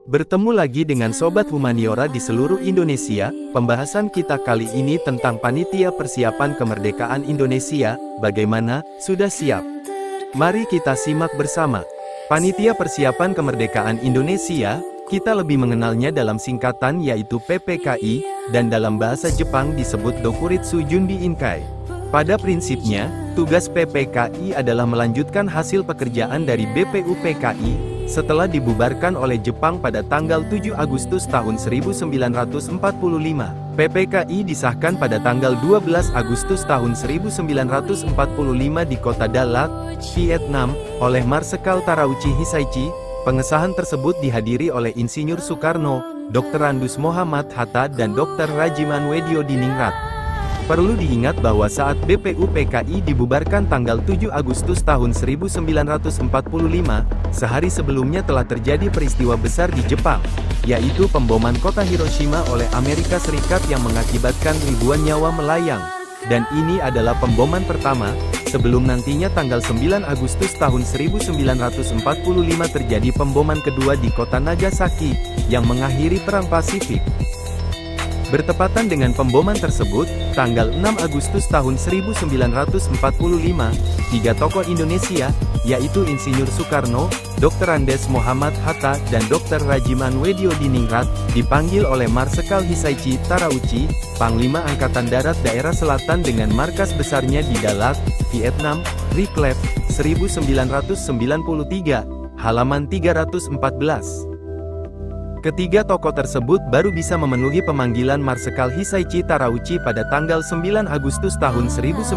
Bertemu lagi dengan Sobat Humaniora di seluruh Indonesia. Pembahasan kita kali ini tentang Panitia Persiapan Kemerdekaan Indonesia. Bagaimana, sudah siap? Mari kita simak bersama. Panitia Persiapan Kemerdekaan Indonesia, kita lebih mengenalnya dalam singkatan yaitu PPKI, dan dalam bahasa Jepang disebut Dokuritsu Junbi Inkai. Pada prinsipnya, tugas PPKI adalah melanjutkan hasil pekerjaan dari BPUPKI, setelah dibubarkan oleh Jepang pada tanggal 7 Agustus tahun 1945. PPKI disahkan pada tanggal 12 Agustus tahun 1945 di kota Dalat, Vietnam, oleh Marsekal Terauchi Hisaichi. Pengesahan tersebut dihadiri oleh Insinyur Soekarno, Dr. Andes Mohamad Hatta dan Dr. Rajiman Weddiodiningrat. Perlu diingat bahwa saat BPUPKI dibubarkan tanggal 7 Agustus tahun 1945, sehari sebelumnya telah terjadi peristiwa besar di Jepang, yaitu pemboman kota Hiroshima oleh Amerika Serikat yang mengakibatkan ribuan nyawa melayang. Dan ini adalah pemboman pertama, sebelum nantinya tanggal 9 Agustus tahun 1945 terjadi pemboman kedua di kota Nagasaki, yang mengakhiri Perang Pasifik. Bertepatan dengan pemboman tersebut, tanggal 6 Agustus tahun 1945, tiga tokoh Indonesia, yaitu Insinyur Soekarno, Dr. Andes Mohamad Hatta, dan Dr. Rajiman Weddiodiningrat, dipanggil oleh Marsekal Hisaichi Terauchi, Panglima Angkatan Darat Daerah Selatan dengan markas besarnya di Dalat, Vietnam, Reclave, 1993, halaman 314. Ketiga tokoh tersebut baru bisa memenuhi pemanggilan Marsekal Hisaichi Terauchi pada tanggal 9 Agustus tahun 1945,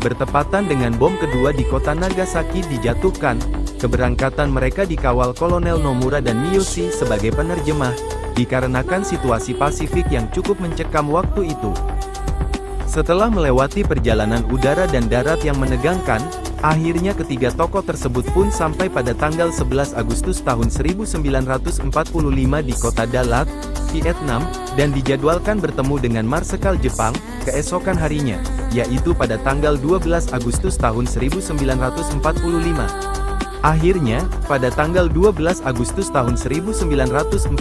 bertepatan dengan bom kedua di kota Nagasaki dijatuhkan. Keberangkatan mereka dikawal Kolonel Nomura dan Miyoshi sebagai penerjemah, dikarenakan situasi Pasifik yang cukup mencekam waktu itu. Setelah melewati perjalanan udara dan darat yang menegangkan, akhirnya ketiga tokoh tersebut pun sampai pada tanggal 11 Agustus tahun 1945 di kota Dalat, Vietnam, dan dijadwalkan bertemu dengan Marsekal Jepang, keesokan harinya, yaitu pada tanggal 12 Agustus tahun 1945. Akhirnya, pada tanggal 12 Agustus tahun 1945,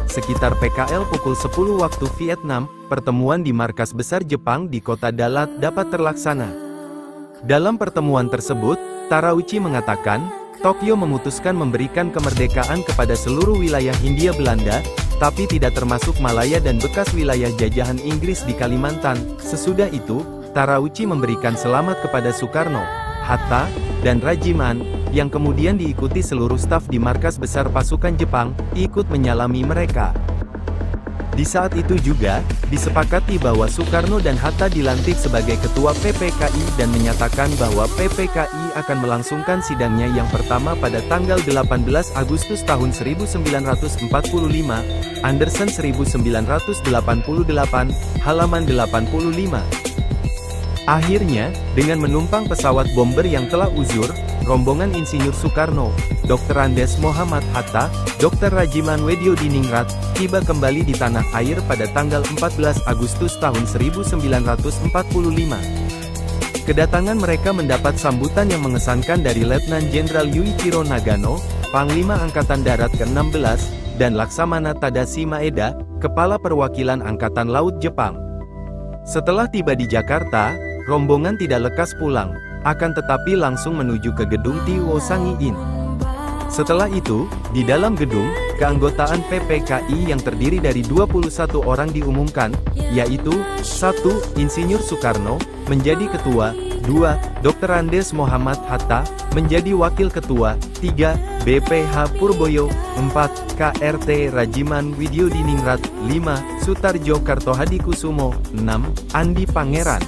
sekitar PKL pukul 10 waktu Vietnam, pertemuan di markas besar Jepang di kota Dalat dapat terlaksana. Dalam pertemuan tersebut, Terauchi mengatakan, Tokyo memutuskan memberikan kemerdekaan kepada seluruh wilayah Hindia Belanda, tapi tidak termasuk Malaya dan bekas wilayah jajahan Inggris di Kalimantan. Sesudah itu, Terauchi memberikan selamat kepada Soekarno, Hatta, dan Rajiman, yang kemudian diikuti seluruh staf di markas besar pasukan Jepang, ikut menyalami mereka. Di saat itu juga, disepakati bahwa Soekarno dan Hatta dilantik sebagai ketua PPKI dan menyatakan bahwa PPKI akan melangsungkan sidangnya yang pertama pada tanggal 18 Agustus tahun 1945, Anderson 1988, halaman 85. Akhirnya, dengan menumpang pesawat bomber yang telah uzur, rombongan Insinyur Soekarno, Dr. Andes Mohamad Hatta, Dr. Rajiman Weddiodiningrat, tiba kembali di tanah air pada tanggal 14 Agustus tahun 1945. Kedatangan mereka mendapat sambutan yang mengesankan dari Letnan Jenderal Yuichiro Nagano, Panglima Angkatan Darat ke-16, dan Laksamana Tadashi Maeda, Kepala Perwakilan Angkatan Laut Jepang. Setelah tiba di Jakarta, rombongan tidak lekas pulang, akan tetapi langsung menuju ke gedung Tiwo Sangiin. Setelah itu, di dalam gedung, keanggotaan PPKI yang terdiri dari 21 orang diumumkan, yaitu 1. Insinyur Soekarno, menjadi ketua, 2. Dr. Andes Mohamad Hatta, menjadi wakil ketua, 3. BPH Purboyo, 4. KRT Rajiman Weddiodiningrat, 5. Sutarjo Kartohadikusumo, 6. Andi Pangeran,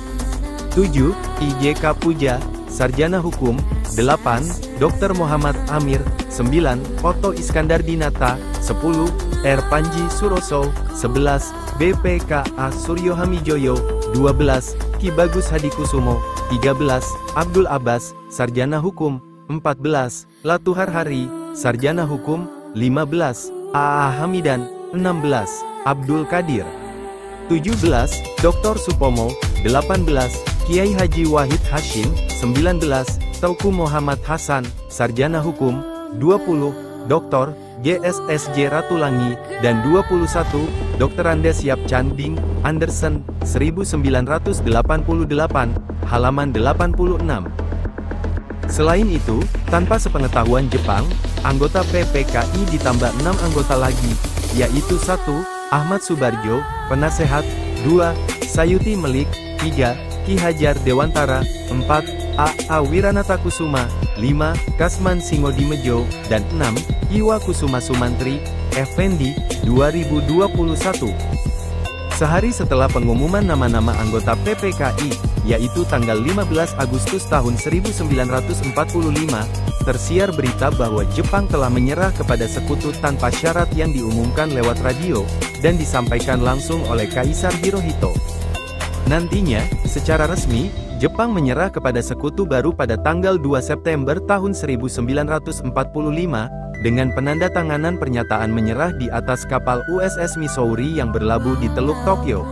7. IJK Puja, Sarjana Hukum, 8. Dr. Muhammad Amir, 9. Otto Iskandar Dinata, 10. R. Panji Suroso, 11. BPKA Suryo Hamijoyo, 12. Ki Bagus Hadikusumo, 13. Abdul Abbas, Sarjana Hukum, 14. Latuhar Hari, Sarjana Hukum, 15. A.A. Hamidan, 16. Abdul Qadir, 17. Dr. Supomo, 18. Kiai Haji Wahid Hashim, 19. Teuku Muhammad Hasan, Sarjana Hukum, 20. Dr. GSSJ Ratulangi, dan 21, Dr. Andes Yap Chan Bing Anderson, 1988, halaman 86. Selain itu, tanpa sepengetahuan Jepang, anggota PPKI ditambah 6 anggota lagi, yaitu 1. Ahmad Subarjo, penasehat, 2. Sayuti Melik, 3. Ki Hajar Dewantara, 4. A. Wiranata Kusuma, 5. Kasman Singodimejo, dan 6. Iwa Kusuma Sumantri, Effendi, 2021. Sehari setelah pengumuman nama-nama anggota PPKI, yaitu tanggal 15 Agustus tahun 1945, tersiar berita bahwa Jepang telah menyerah kepada sekutu tanpa syarat yang diumumkan lewat radio, dan disampaikan langsung oleh Kaisar Hirohito. Nantinya, secara resmi, Jepang menyerah kepada sekutu baru pada tanggal 2 September tahun 1945, dengan penandatanganan pernyataan menyerah di atas kapal USS Missouri yang berlabuh di Teluk Tokyo.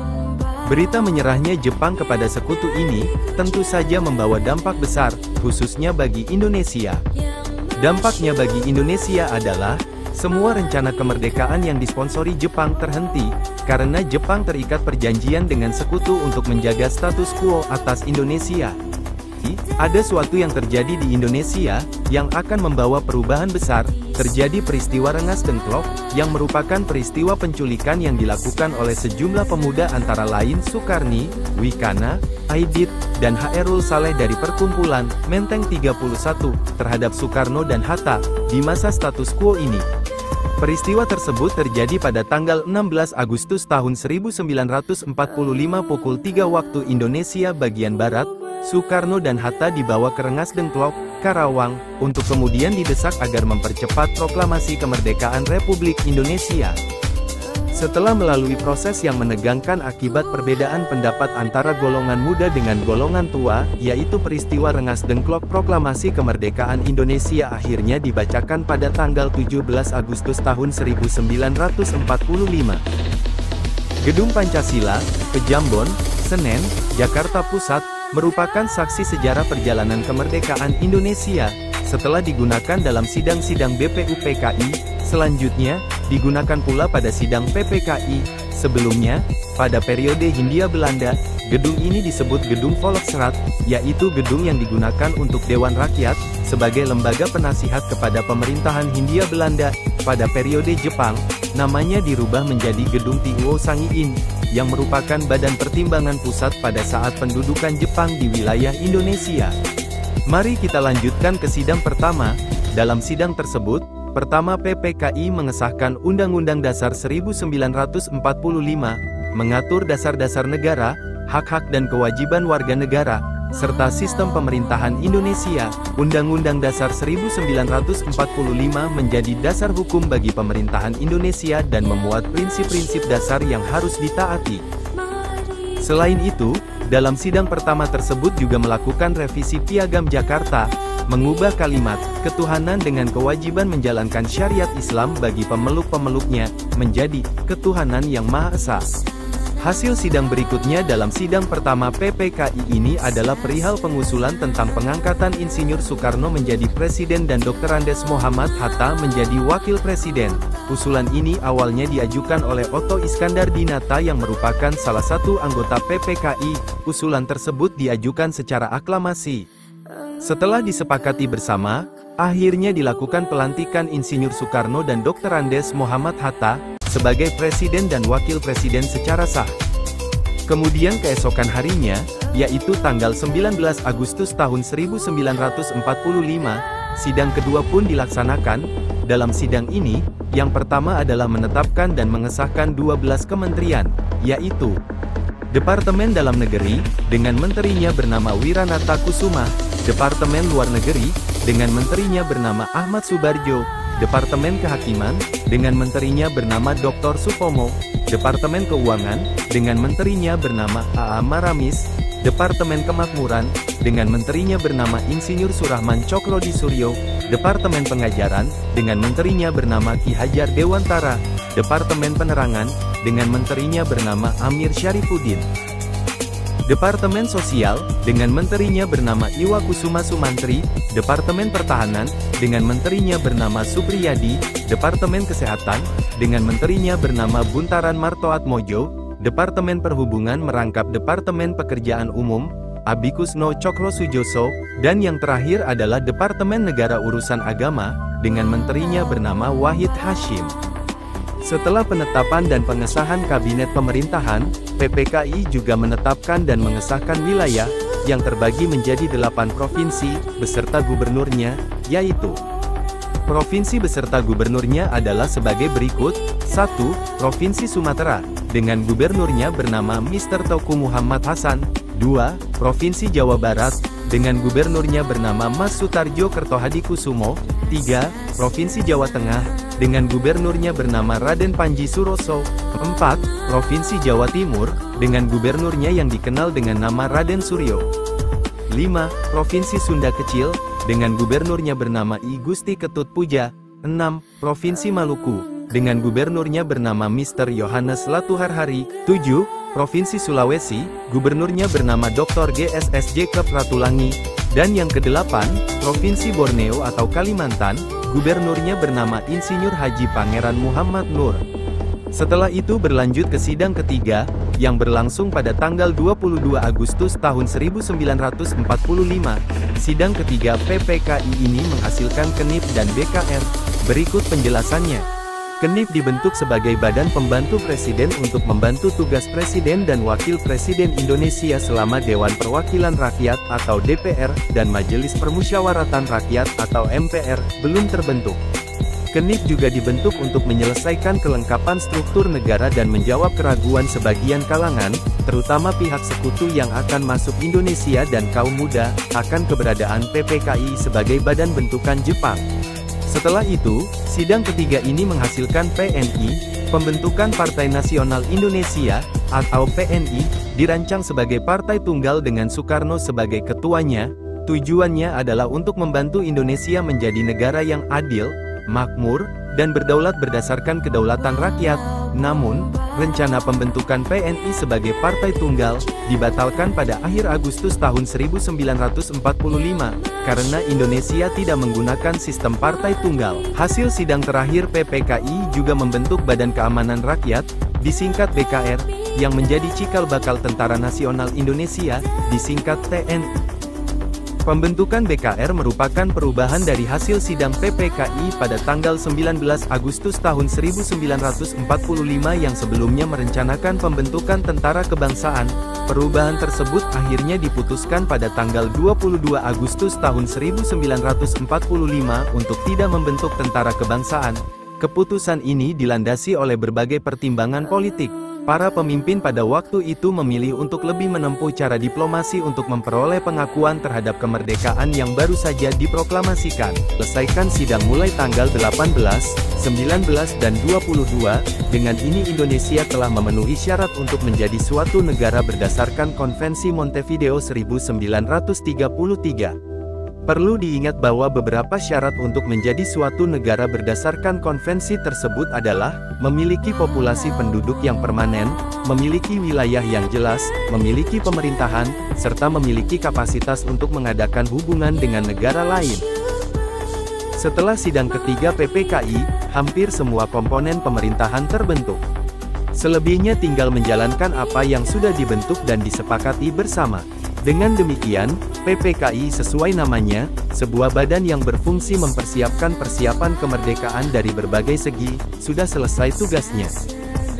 Berita menyerahnya Jepang kepada sekutu ini, tentu saja membawa dampak besar, khususnya bagi Indonesia. Dampaknya bagi Indonesia adalah, semua rencana kemerdekaan yang disponsori Jepang terhenti, karena Jepang terikat perjanjian dengan sekutu untuk menjaga status quo atas Indonesia. Ada suatu yang terjadi di Indonesia, yang akan membawa perubahan besar. Terjadi peristiwa Rengas Dengklok, yang merupakan peristiwa penculikan yang dilakukan oleh sejumlah pemuda antara lain Sukarni, Wikana, Aidit, dan Hairul Saleh dari Perkumpulan Menteng 31, terhadap Soekarno dan Hatta, di masa status quo ini. Peristiwa tersebut terjadi pada tanggal 16 Agustus tahun 1945 pukul 3 waktu Indonesia bagian Barat. Soekarno dan Hatta dibawa ke Rengas Dengklok, Karawang, untuk kemudian didesak agar mempercepat proklamasi kemerdekaan Republik Indonesia. Setelah melalui proses yang menegangkan akibat perbedaan pendapat antara golongan muda dengan golongan tua, yaitu peristiwa Rengas Dengklok, proklamasi kemerdekaan Indonesia akhirnya dibacakan pada tanggal 17 Agustus tahun 1945. Gedung Pancasila, Pejambon, Senen, Jakarta Pusat, merupakan saksi sejarah perjalanan kemerdekaan Indonesia, setelah digunakan dalam sidang-sidang BPUPKI, selanjutnya, digunakan pula pada sidang PPKI, sebelumnya, pada periode Hindia Belanda, gedung ini disebut Gedung Volksraad, yaitu gedung yang digunakan untuk Dewan Rakyat, sebagai lembaga penasihat kepada pemerintahan Hindia Belanda. Pada periode Jepang, namanya dirubah menjadi Gedung Tiwo Sangiin, yang merupakan badan pertimbangan pusat pada saat pendudukan Jepang di wilayah Indonesia. Mari kita lanjutkan ke sidang pertama. Dalam sidang tersebut, pertama PPKI mengesahkan Undang-Undang Dasar 1945, mengatur dasar-dasar negara, hak-hak dan kewajiban warga negara, serta sistem pemerintahan Indonesia. Undang-Undang Dasar 1945 menjadi dasar hukum bagi pemerintahan Indonesia dan memuat prinsip-prinsip dasar yang harus ditaati. Selain itu, dalam sidang pertama tersebut juga melakukan revisi Piagam Jakarta, mengubah kalimat ketuhanan dengan kewajiban menjalankan syariat Islam bagi pemeluk-pemeluknya, menjadi ketuhanan yang Maha Esa. Hasil sidang berikutnya dalam sidang pertama PPKI ini adalah perihal pengusulan tentang pengangkatan Insinyur Soekarno menjadi Presiden dan Dr. Andes Muhammad Hatta menjadi Wakil Presiden. Usulan ini awalnya diajukan oleh Otto Iskandar Dinata yang merupakan salah satu anggota PPKI. Usulan tersebut diajukan secara aklamasi. Setelah disepakati bersama, akhirnya dilakukan pelantikan Insinyur Soekarno dan Dr. Andes Muhammad Hatta sebagai Presiden dan Wakil Presiden secara sah. Kemudian keesokan harinya, yaitu tanggal 19 Agustus tahun 1945, sidang kedua pun dilaksanakan. Dalam sidang ini, yang pertama adalah menetapkan dan mengesahkan 12 kementerian, yaitu Departemen Dalam Negeri, dengan menterinya bernama Wiranata Kusuma, Departemen Luar Negeri, dengan menterinya bernama Ahmad Subarjo, Departemen Kehakiman, dengan menterinya bernama Dr. Supomo, Departemen Keuangan, dengan menterinya bernama A.A. Maramis, Departemen Kemakmuran, dengan menterinya bernama Insinyur Surahman Cokrodi Suryo, Departemen Pengajaran, dengan menterinya bernama Ki Hajar Dewantara, Departemen Penerangan, dengan menterinya bernama Amir Syarifuddin. Departemen Sosial, dengan menterinya bernama Iwa Kusuma Sumantri, Departemen Pertahanan, dengan menterinya bernama Supriyadi, Departemen Kesehatan, dengan menterinya bernama Buntaran Martoatmojo, Departemen Perhubungan merangkap Departemen Pekerjaan Umum, Abikusno Cokro Sujoso, dan yang terakhir adalah Departemen Negara Urusan Agama, dengan menterinya bernama Wahid Hashim. Setelah penetapan dan pengesahan Kabinet Pemerintahan, PPKI juga menetapkan dan mengesahkan wilayah, yang terbagi menjadi 8 provinsi, beserta gubernurnya, yaitu provinsi beserta gubernurnya adalah sebagai berikut. 1. Provinsi Sumatera, dengan gubernurnya bernama Mr. Teuku Muhammad Hasan. 2. Provinsi Jawa Barat, dengan gubernurnya bernama Mas Sutarjo Kertohadikusumo. 3. Provinsi Jawa Tengah, dengan gubernurnya bernama Raden Panji Suroso. 4. Provinsi Jawa Timur, dengan gubernurnya yang dikenal dengan nama Raden Suryo. 5. Provinsi Sunda Kecil, dengan gubernurnya bernama I Gusti Ketut Puja. 6. Provinsi Maluku, dengan gubernurnya bernama Mr. Yohanes Latuharhari. 7. Provinsi Sulawesi, gubernurnya bernama Dr. GSSJ Kepratulangi. Dan yang ke-8, Provinsi Borneo atau Kalimantan, gubernurnya bernama Insinyur Haji Pangeran Muhammad Nur. Setelah itu berlanjut ke sidang ketiga, yang berlangsung pada tanggal 22 Agustus tahun 1945. Sidang ketiga PPKI ini menghasilkan KNIP dan BKR. Berikut penjelasannya. KNIP dibentuk sebagai badan pembantu presiden untuk membantu tugas presiden dan wakil presiden Indonesia selama Dewan Perwakilan Rakyat atau DPR, dan Majelis Permusyawaratan Rakyat atau MPR, belum terbentuk. KNIP juga dibentuk untuk menyelesaikan kelengkapan struktur negara dan menjawab keraguan sebagian kalangan, terutama pihak sekutu yang akan masuk Indonesia dan kaum muda, akan keberadaan PPKI sebagai badan bentukan Jepang. Setelah itu, sidang ketiga ini menghasilkan PNI, Pembentukan Partai Nasional Indonesia, atau PNI, dirancang sebagai partai tunggal dengan Soekarno sebagai ketuanya. Tujuannya adalah untuk membantu Indonesia menjadi negara yang adil, makmur, dan berdaulat berdasarkan kedaulatan rakyat. Namun, rencana pembentukan PNI sebagai partai tunggal, dibatalkan pada akhir Agustus tahun 1945, karena Indonesia tidak menggunakan sistem partai tunggal. Hasil sidang terakhir PPKI juga membentuk Badan Keamanan Rakyat, disingkat BKR, yang menjadi cikal bakal Tentara Nasional Indonesia, disingkat TNI. Pembentukan BKR merupakan perubahan dari hasil sidang PPKI pada tanggal 19 Agustus tahun 1945 yang sebelumnya merencanakan pembentukan Tentara Kebangsaan. Perubahan tersebut akhirnya diputuskan pada tanggal 22 Agustus tahun 1945 untuk tidak membentuk Tentara Kebangsaan. Keputusan ini dilandasi oleh berbagai pertimbangan politik. Para pemimpin pada waktu itu memilih untuk lebih menempuh cara diplomasi untuk memperoleh pengakuan terhadap kemerdekaan yang baru saja diproklamasikan. Selesaikan sidang mulai tanggal 18, 19 dan 22, dengan ini Indonesia telah memenuhi syarat untuk menjadi suatu negara berdasarkan Konvensi Montevideo 1933. Perlu diingat bahwa beberapa syarat untuk menjadi suatu negara berdasarkan konvensi tersebut adalah memiliki populasi penduduk yang permanen, memiliki wilayah yang jelas, memiliki pemerintahan, serta memiliki kapasitas untuk mengadakan hubungan dengan negara lain. Setelah sidang ketiga PPKI, hampir semua komponen pemerintahan terbentuk. Selebihnya tinggal menjalankan apa yang sudah dibentuk dan disepakati bersama. Dengan demikian, PPKI sesuai namanya, sebuah badan yang berfungsi mempersiapkan persiapan kemerdekaan dari berbagai segi, sudah selesai tugasnya.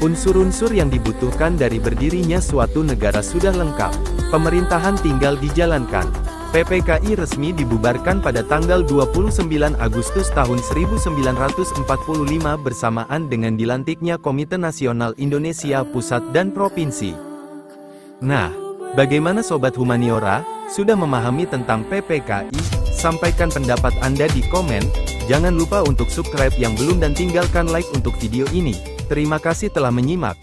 Unsur-unsur yang dibutuhkan dari berdirinya suatu negara sudah lengkap. Pemerintahan tinggal dijalankan. PPKI resmi dibubarkan pada tanggal 29 Agustus tahun 1945 bersamaan dengan dilantiknya Komite Nasional Indonesia Pusat dan Provinsi. Nah, bagaimana Sobat Humaniora, sudah memahami tentang PPKI? Sampaikan pendapat Anda di komen, jangan lupa untuk subscribe yang belum dan tinggalkan like untuk video ini. Terima kasih telah menyimak.